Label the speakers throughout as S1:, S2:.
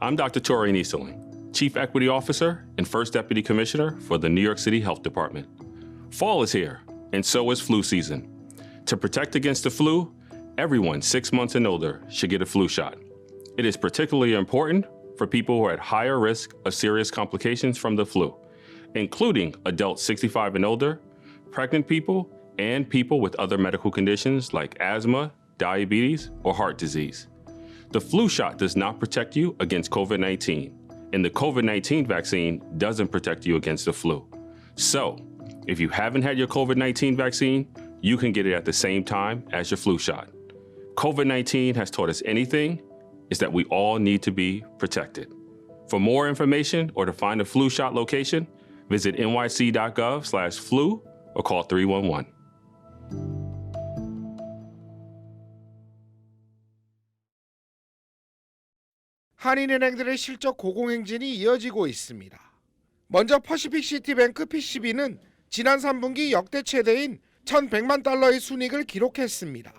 S1: I'm Dr. Tori Nieseling, Chief Equity Officer and First Deputy Commissioner for the New York City Health Department. Fall is here, and so is flu season. To protect against the flu, everyone 6 months and older should get a flu shot. It is particularly important for people who are at higher risk of serious complications from the flu, including adults 65 and older, pregnant people, and people with other medical conditions like asthma, diabetes, or heart disease. The flu shot does not protect you against COVID-19, and the COVID-19 vaccine doesn't protect you against the flu. So, if you haven't had your COVID-19 vaccine, you can get it at the same time as your flu shot. COVID-19 has taught us anything, is that we all need to be protected. For more information or to find a flu shot location, visit nyc.gov/flu or call 311.
S2: 한인은행들의 실적 고공행진이 이어지고 있습니다. 먼저 퍼시픽시티뱅크 PCB는 지난 3분기 역대 최대인 1,100만 달러의 순이익을 기록했습니다.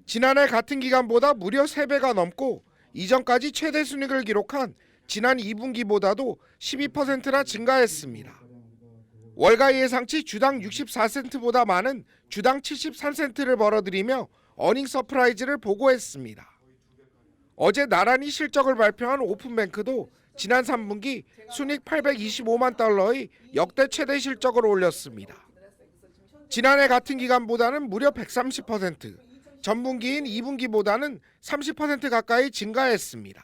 S2: 지난해 같은 기간보다 무려 3배가 넘고 이전까지 최대 순이익을 기록한 지난 2분기보다도 12%나 증가했습니다. 월가 예상치 주당 64센트보다 많은 주당 73센트를 벌어들이며 어닝 서프라이즈를 보고했습니다. 어제 나란히 실적을 발표한 오픈뱅크도 지난 3분기 순이익 825만 달러의 역대 최대 실적을 올렸습니다. 지난해 같은 기간보다는 무려 130%, 전분기인 2분기보다는 30% 가까이 증가했습니다.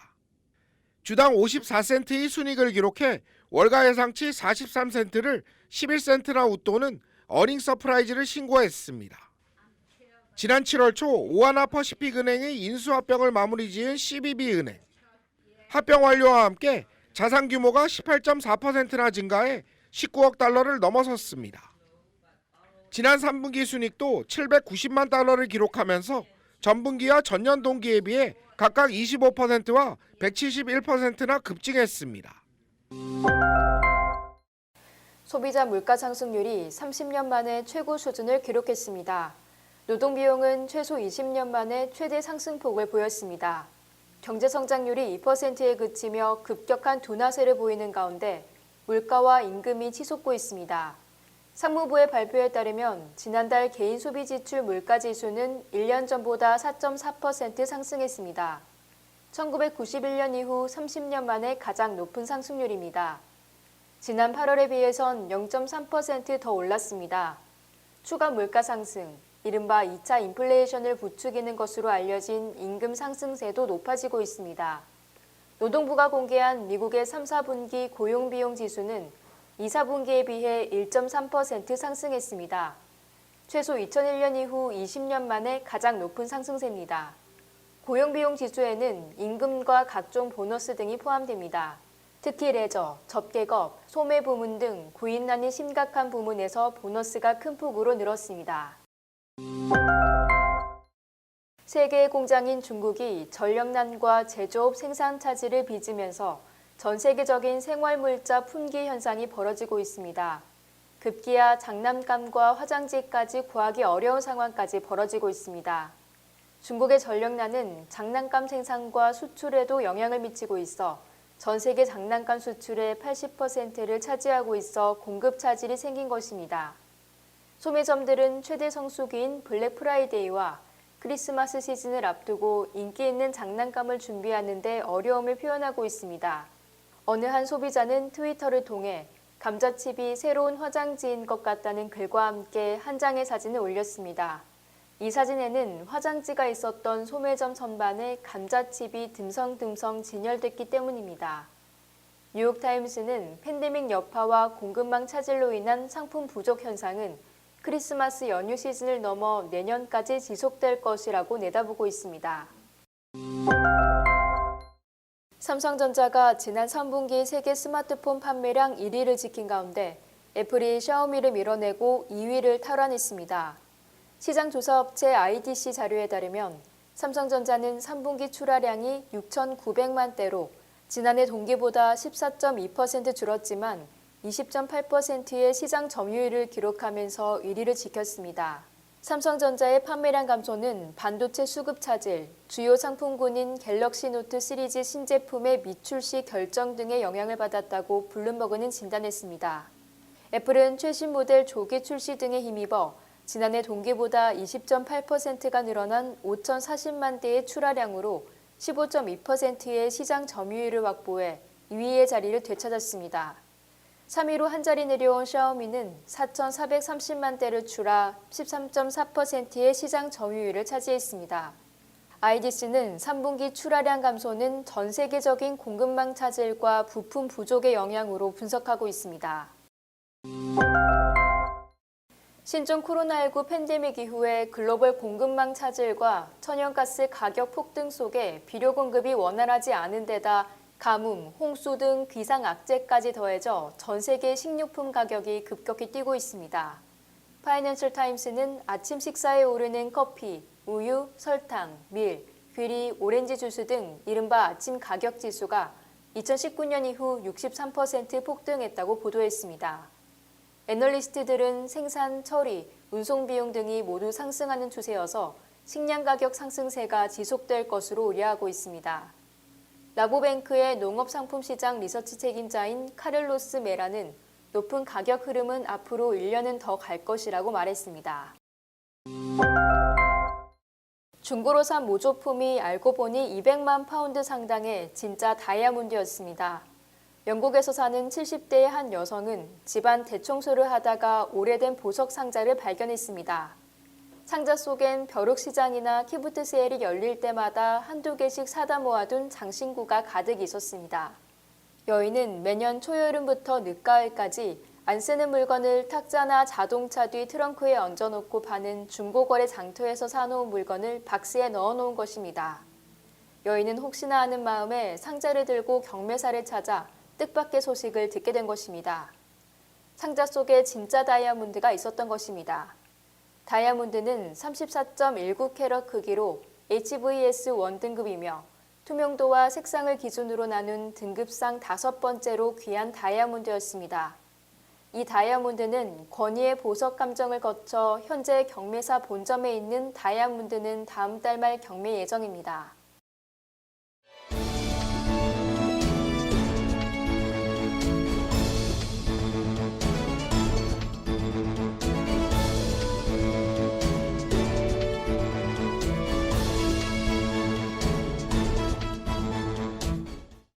S2: 주당 54센트의 순이익을 기록해 월가 예상치 43센트를 11센트나 웃도는 어닝 서프라이즈를 신고했습니다. 지난 7월 초 오하나 퍼시픽 은행의 인수합병을 마무리 지은 CBB은행. 합병 완료와 함께 자산 규모가 18.4%나 증가해 19억 달러를 넘어섰습니다. 지난 3분기 순이익도 790만 달러를 기록하면서 전분기와 전년 동기에 비해 각각 25%와 171%나 급증했습니다.
S3: 소비자 물가 상승률이 30년 만에 최고 수준을 기록했습니다. 노동비용은 최소 20년 만에 최대 상승폭을 보였습니다. 경제 성장률이 2%에 그치며 급격한 둔화세를 보이는 가운데 물가와 임금이 치솟고 있습니다. 상무부의 발표에 따르면 지난달 개인 소비 지출 물가 지수는 1년 전보다 4.4% 상승했습니다. 1991년 이후 30년 만에 가장 높은 상승률입니다. 지난 8월에 비해선 0.3% 더 올랐습니다. 추가 물가 상승, 이른바 2차 인플레이션을 부추기는 것으로 알려진 임금 상승세도 높아지고 있습니다. 노동부가 공개한 미국의 3, 4분기 고용비용 지수는 2, 4분기에 비해 1.3% 상승했습니다. 최소 2001년 이후 20년 만에 가장 높은 상승세입니다. 고용비용 지수에는 임금과 각종 보너스 등이 포함됩니다. 특히 레저, 접객업, 소매 부문 등 구인난이 심각한 부문에서 보너스가 큰 폭으로 늘었습니다. 세계의 공장인 중국이 전력난과 제조업 생산 차질을 빚으면서 전 세계적인 생활물자 품귀 현상이 벌어지고 있습니다. 급기야 장난감과 화장지까지 구하기 어려운 상황까지 벌어지고 있습니다. 중국의 전력난은 장난감 생산과 수출에도 영향을 미치고 있어 전 세계 장난감 수출의 80%를 차지하고 있어 공급 차질이 생긴 것입니다. 소매점들은 최대 성수기인 블랙 프라이데이와 크리스마스 시즌을 앞두고 인기 있는 장난감을 준비하는 데 어려움을 표현하고 있습니다. 어느 한 소비자는 트위터를 통해 감자칩이 새로운 화장지인 것 같다는 글과 함께 한 장의 사진을 올렸습니다. 이 사진에는 화장지가 있었던 소매점 선반에 감자칩이 듬성듬성 진열됐기 때문입니다. 뉴욕타임스는 팬데믹 여파와 공급망 차질로 인한 상품 부족 현상은 크리스마스 연휴 시즌을 넘어 내년까지 지속될 것이라고 내다보고 있습니다. 삼성전자가 지난 3분기 세계 스마트폰 판매량 1위를 지킨 가운데 애플이 샤오미를 밀어내고 2위를 탈환했습니다. 시장조사업체 IDC 자료에 따르면 삼성전자는 3분기 출하량이 6,900만 대로 지난해 동기보다 14.2% 줄었지만 20.8%의 시장 점유율을 기록하면서 1위를 지켰습니다. 삼성전자의 판매량 감소는 반도체 수급 차질, 주요 상품군인 갤럭시 노트 시리즈 신제품의 미출시 결정 등의 영향을 받았다고 블룸버그는 진단했습니다. 애플은 최신 모델 조기 출시 등에 힘입어 지난해 동기보다 20.8%가 늘어난 5,040만 대의 출하량으로 15.2%의 시장 점유율을 확보해 2위의 자리를 되찾았습니다. 3위로 한 자리 내려온 샤오미는 4,430만 대를 출하 13.4%의 시장 점유율을 차지했습니다. IDC는 3분기 출하량 감소는 전 세계적인 공급망 차질과 부품 부족의 영향으로 분석하고 있습니다. 신종 코로나19 팬데믹 이후에 글로벌 공급망 차질과 천연가스 가격 폭등 속에 비료 공급이 원활하지 않은 데다 가뭄, 홍수 등 기상 악재까지 더해져 전 세계 식료품 가격이 급격히 뛰고 있습니다. 파이낸셜 타임스는 아침 식사에 오르는 커피, 우유, 설탕, 밀, 귀리, 오렌지 주스 등 이른바 아침 가격 지수가 2019년 이후 63% 폭등했다고 보도했습니다. 애널리스트들은 생산, 처리, 운송 비용 등이 모두 상승하는 추세여서 식량 가격 상승세가 지속될 것으로 우려하고 있습니다. 라보뱅크의 농업상품시장 리서치 책임자인 카를로스 메라는 높은 가격 흐름은 앞으로 1년은 더 갈 것이라고 말했습니다. 중고로 산 모조품이 알고 보니 200만 파운드 상당의 진짜 다이아몬드였습니다. 영국에서 사는 70대의 한 여성은 집안 대청소를 하다가 오래된 보석 상자를 발견했습니다. 상자 속엔 벼룩시장이나 키부트 세일이 열릴 때마다 한두 개씩 사다 모아둔 장신구가 가득 있었습니다. 여인은 매년 초여름부터 늦가을까지 안 쓰는 물건을 탁자나 자동차 뒤 트렁크에 얹어놓고 파는 중고거래 장터에서 사놓은 물건을 박스에 넣어놓은 것입니다. 여인은 혹시나 하는 마음에 상자를 들고 경매사를 찾아 뜻밖의 소식을 듣게 된 것입니다. 상자 속에 진짜 다이아몬드가 있었던 것입니다. 다이아몬드는 34.19캐럿 크기로 HVS 1등급이며 투명도와 색상을 기준으로 나눈 등급상 5번째로 귀한 다이아몬드였습니다. 이 다이아몬드는 권위의 보석 감정을 거쳐 현재 경매사 본점에 있는 다이아몬드는 다음 달 말 경매 예정입니다.